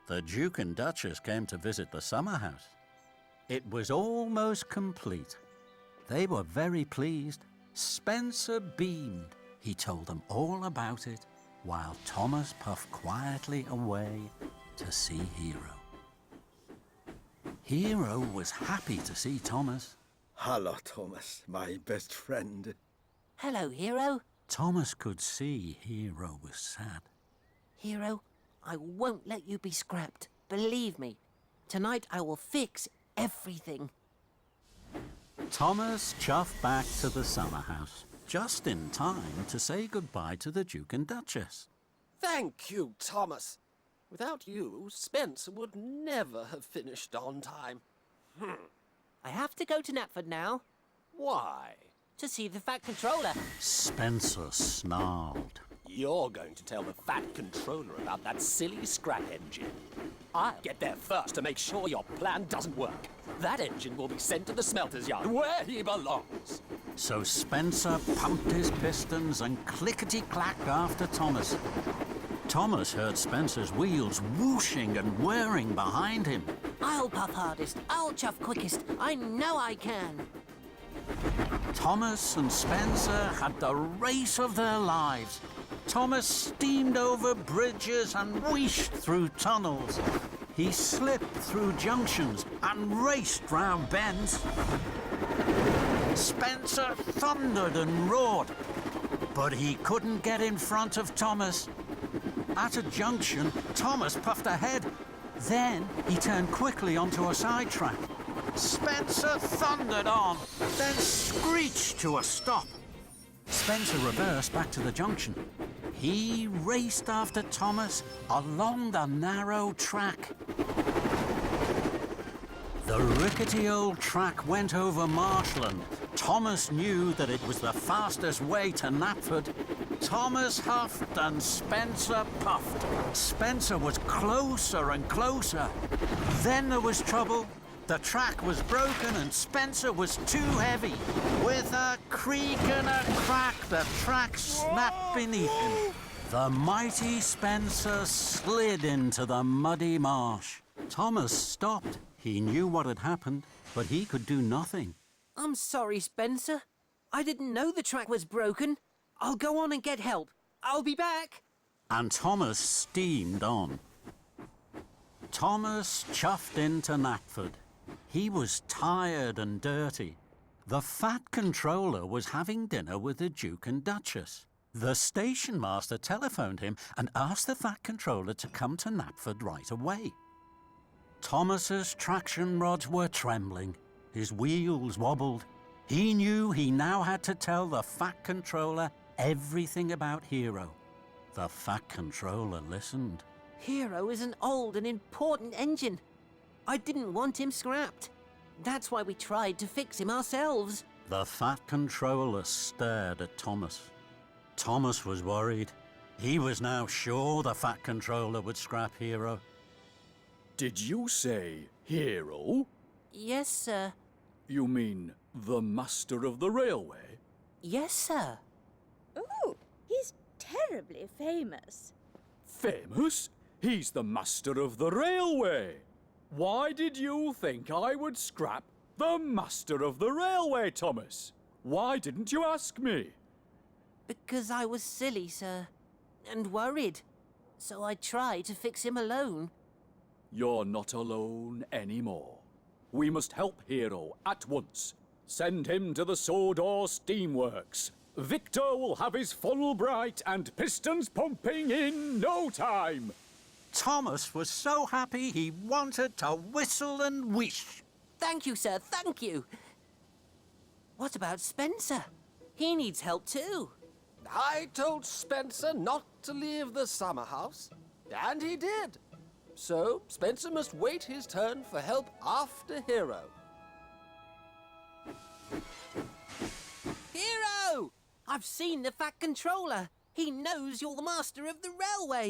The Duke and Duchess came to visit the summer house. It was almost complete. They were very pleased. Spencer beamed. He told them all about it, while Thomas puffed quietly away to see Hero. Hero was happy to see Thomas. Hello, Thomas, my best friend. Hello, Hero. Thomas could see Hero was sad. Hero, I won't let you be scrapped. Believe me. Tonight I will fix everything. Thomas chuffed back to the summer house, just in time to say goodbye to the Duke and Duchess. Thank you, Thomas. Without you, Spencer would never have finished on time. I have to go to Knapford now Why? to see the Fat Controller. Spencer snarled. You're going to tell the Fat Controller about that silly scrap engine. I'll get there first to make sure your plan doesn't work. That engine will be sent to the smelter's yard, where he belongs. So Spencer pumped his pistons and clickety-clacked after Thomas. Thomas heard Spencer's wheels whooshing and whirring behind him. I'll puff hardest. I'll chuff quickest. I know I can. Thomas and Spencer had the race of their lives. Thomas steamed over bridges and wheeshed through tunnels. He slipped through junctions and raced round bends. Spencer thundered and roared, but he couldn't get in front of Thomas. At a junction, Thomas puffed ahead. Then he turned quickly onto a sidetrack. Spencer thundered on, then screeched to a stop. Spencer reversed back to the junction. He raced after Thomas along the narrow track. The rickety old track went over marshland. Thomas knew that it was the fastest way to Knapford. Thomas huffed and Spencer puffed. Spencer was closer and closer. Then there was trouble. The track was broken and Spencer was too heavy. With a creak and a crack, the track snapped beneath him. The mighty Spencer slid into the muddy marsh. Thomas stopped. He knew what had happened, but he could do nothing. I'm sorry, Spencer. I didn't know the track was broken. I'll go on and get help. I'll be back. And Thomas steamed on. Thomas chuffed into Knapford. He was tired and dirty. The Fat Controller was having dinner with the Duke and Duchess. The station master telephoned him and asked the Fat Controller to come to Knapford right away. Thomas's traction rods were trembling. His wheels wobbled. He knew he now had to tell the Fat Controller everything about Hero. The Fat Controller listened. Hero is an old and important engine. I didn't want him scrapped. That's why we tried to fix him ourselves. The Fat Controller stared at Thomas. Thomas was worried. He was now sure the Fat Controller would scrap Hero. Did you say Hero? Yes, sir. You mean the master of the railway? Yes, sir. Oh, he's terribly famous. Famous? He's the master of the railway. Why did you think I would scrap the master of the railway, Thomas? Why didn't you ask me? Because I was silly, sir, and worried. So I tried to fix him alone. You're not alone anymore. We must help Hero at once. Send him to the Sodor Steamworks. Victor will have his funnel bright and pistons pumping in no time. Thomas was so happy he wanted to whistle and wheesh. Thank you, sir, thank you. What about Spencer? He needs help too. I told Spencer not to leave the summer house, and he did. So Spencer must wait his turn for help after Hero. Hero! I've seen the Fat Controller. He knows you're the master of the railway.